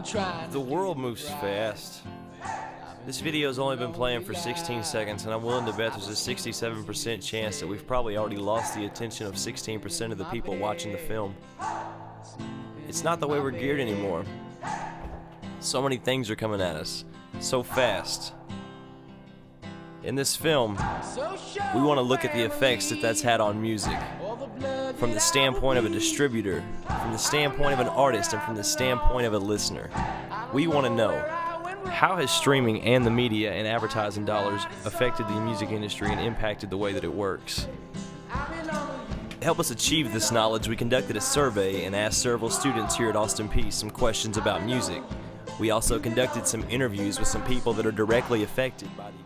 The world moves fast. This video's only been playing for 16 seconds, and I'm willing to bet there's a 67% chance that we've probably already lost the attention of 16% of the people watching the film. It's not the way we're geared anymore. So many things are coming at us, so fast. In this film, we want to look at the effects that that's had on music, from the standpoint of a distributor, from the standpoint of an artist, and from the standpoint of a listener. We want to know, how has streaming and the media and advertising dollars affected the music industry and impacted the way that it works? To help us achieve this knowledge, we conducted a survey and asked several students here at Austin Peay some questions about music. We also conducted some interviews with some people that are directly affected by the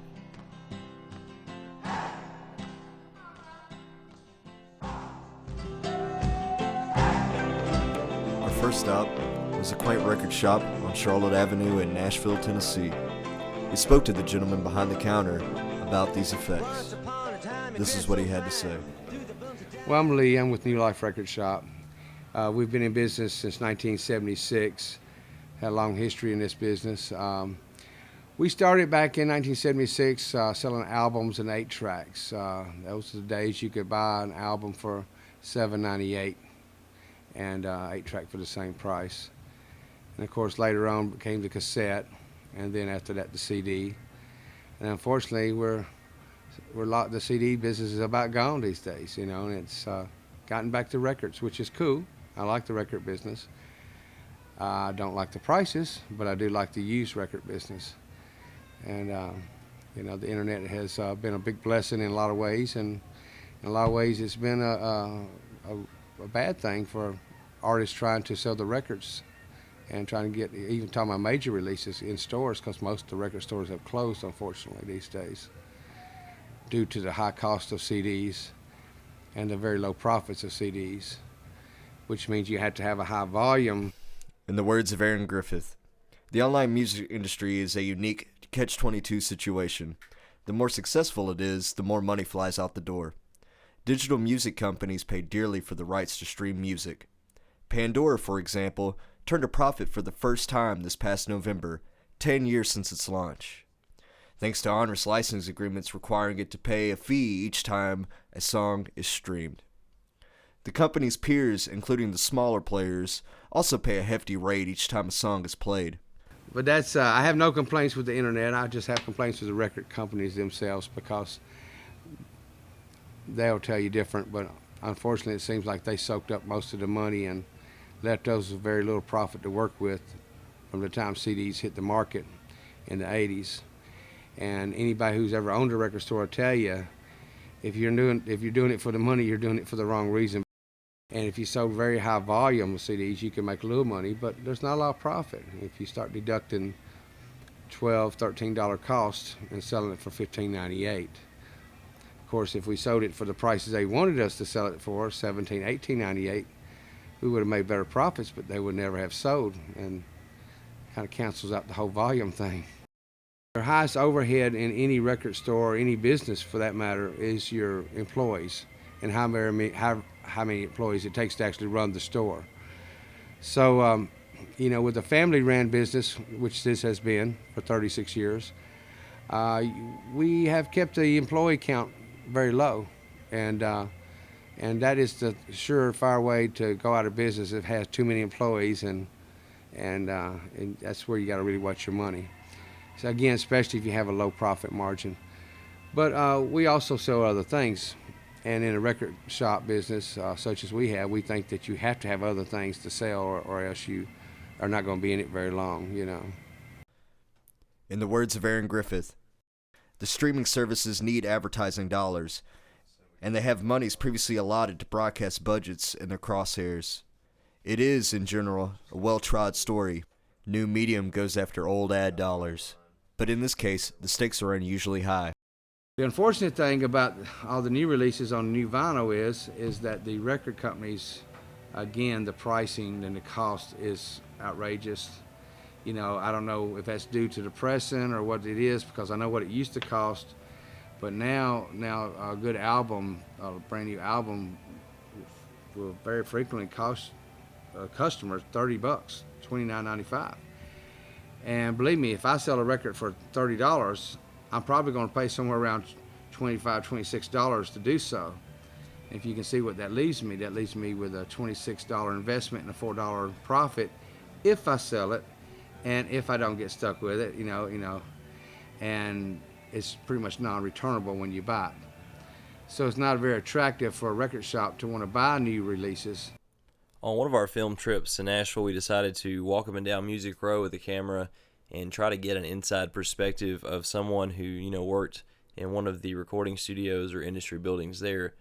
first stop was a quaint record shop on Charlotte Avenue in Nashville, Tennessee. We spoke to the gentleman behind the counter about these effects. This is what he had to say. Well, I'm Lee. I'm with New Life Record Shop. We've been in business since 1976. Had a long history in this business. We started back in 1976 selling albums and 8-tracks. Those were the days you could buy an album for $7.98. and 8-track for the same price. And of course later on became the cassette, and then after that the CD. And unfortunately the CD business is about gone these days, you know, and it's gotten back to records, which is cool. I like the record business. I don't like the prices, but I do like the used record business. And you know, the internet has been a big blessing in a lot of ways, and in a lot of ways it's been a bad thing for artists trying to sell the records and trying to get, even talking about major releases in stores, because most of the record stores have closed, unfortunately, these days, due to the high cost of CDs and the very low profits of CDs, which means you have to have a high volume. In the words of Aaron Griffith, the online music industry is a unique catch-22 situation. The more successful it is, the more money flies out the door. Digital music companies pay dearly for the rights to stream music. Pandora, for example, turned a profit for the first time this past November, 10 years since its launch, thanks to onerous license agreements requiring it to pay a fee each time a song is streamed. The company's peers, including the smaller players, also pay a hefty rate each time a song is played. But that's, I have no complaints with the internet. I just have complaints with the record companies themselves, because they'll tell you different, but unfortunately it seems like they soaked up most of the money and left us with very little profit to work with from the time CDs hit the market in the 80s. And anybody who's ever owned a record store will tell you, if you're doing it for the money, you're doing it for the wrong reason. And if you sold very high volume of CDs, you can make a little money, but there's not a lot of profit. If you start deducting $12, $13 cost and selling it for $15.98. Of course, if we sold it for the prices they wanted us to sell it for, $17, $18.98, we would have made better profits, but they would never have sold, and kind of cancels out the whole volume thing. The highest overhead in any record store, or any business for that matter, is your employees, and how many employees it takes to actually run the store. So, you know, with a family-ran business, which this has been for 36 years, we have kept the employee count very low, and that is the surefire way to go out of business if it has too many employees, and that's where you got to really watch your money. So again, especially if you have a low profit margin. But we also sell other things, and in a record shop business such as we have, we think that you have to have other things to sell, or else you are not going to be in it very long, you know. In the words of Aaron Griffith, the streaming services need advertising dollars, and they have monies previously allotted to broadcast budgets in their crosshairs. It is, in general, a well-trod story. New medium goes after old ad dollars. But in this case, the stakes are unusually high. The unfortunate thing about all the new releases on new vinyl is that the record companies, again, the pricing and the cost is outrageous. You know, I don't know if that's due to the pressing or what it is, because I know what it used to cost, but now a good album, a brand new album, will very frequently cost customers $30, $29.95. And believe me, if I sell a record for $30, I'm probably going to pay somewhere around $25, $26 to do so. If you can see what that leaves me with a $26 investment and a $4 profit if I sell it, and if I don't get stuck with it, and it's pretty much non-returnable when you buy it. So it's not very attractive for a record shop to want to buy new releases. On one of our film trips to Nashville, we decided to walk up and down Music Row with a camera and try to get an inside perspective of someone who, worked in one of the recording studios or industry buildings there.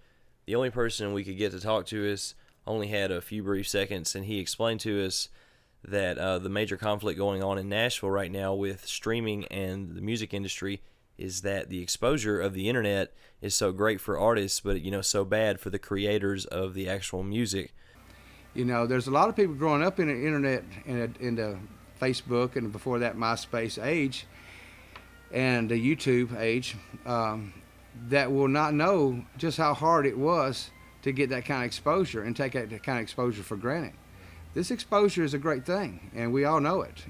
The only person we could get to talk to us only had a few brief seconds, and he explained to us that the major conflict going on in Nashville right now with streaming and the music industry is that the exposure of the internet is so great for artists, but so bad for the creators of the actual music. There's a lot of people growing up in the internet and in the Facebook and before that MySpace age and the YouTube age that will not know just how hard it was to get that kind of exposure and take that kind of exposure for granted. This exposure is a great thing, and we all know it,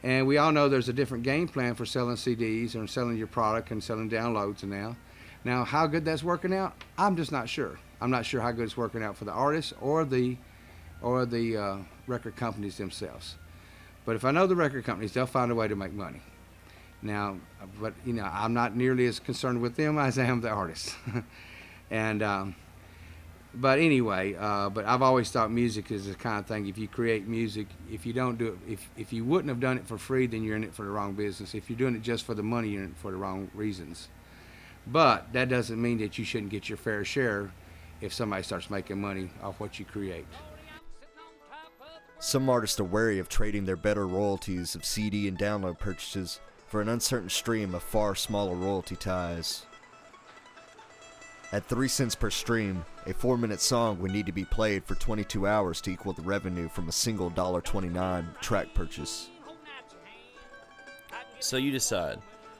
And we all know there's a different game plan for selling CDs and selling your product and selling downloads and now how good that's working out, I'm just not sure. I'm not sure how good it's working out for the artists or the record companies themselves. But if I know the record companies, they'll find a way to make money. Now, but I'm not nearly as concerned with them as I am the artists. But anyway, but I've always thought music is the kind of thing, if you create music, if you don't do it, if you wouldn't have done it for free, then you're in it for the wrong business. If you're doing it just for the money, you're in it for the wrong reasons. But that doesn't mean that you shouldn't get your fair share if somebody starts making money off what you create. Some artists are wary of trading their better royalties of CD and download purchases for an uncertain stream of far smaller royalty ties. At 3 cents per stream, a 4-minute song would need to be played for 22 hours to equal the revenue from a single $1.29 track purchase. So you decide,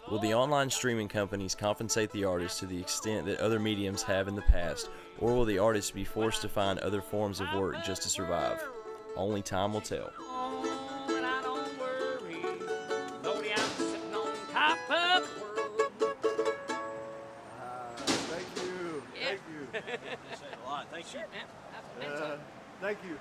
will the online streaming companies compensate the artists to the extent that other mediums have in the past, or will the artists be forced to find other forms of work just to survive? Only time will tell. Thank you. Thank you.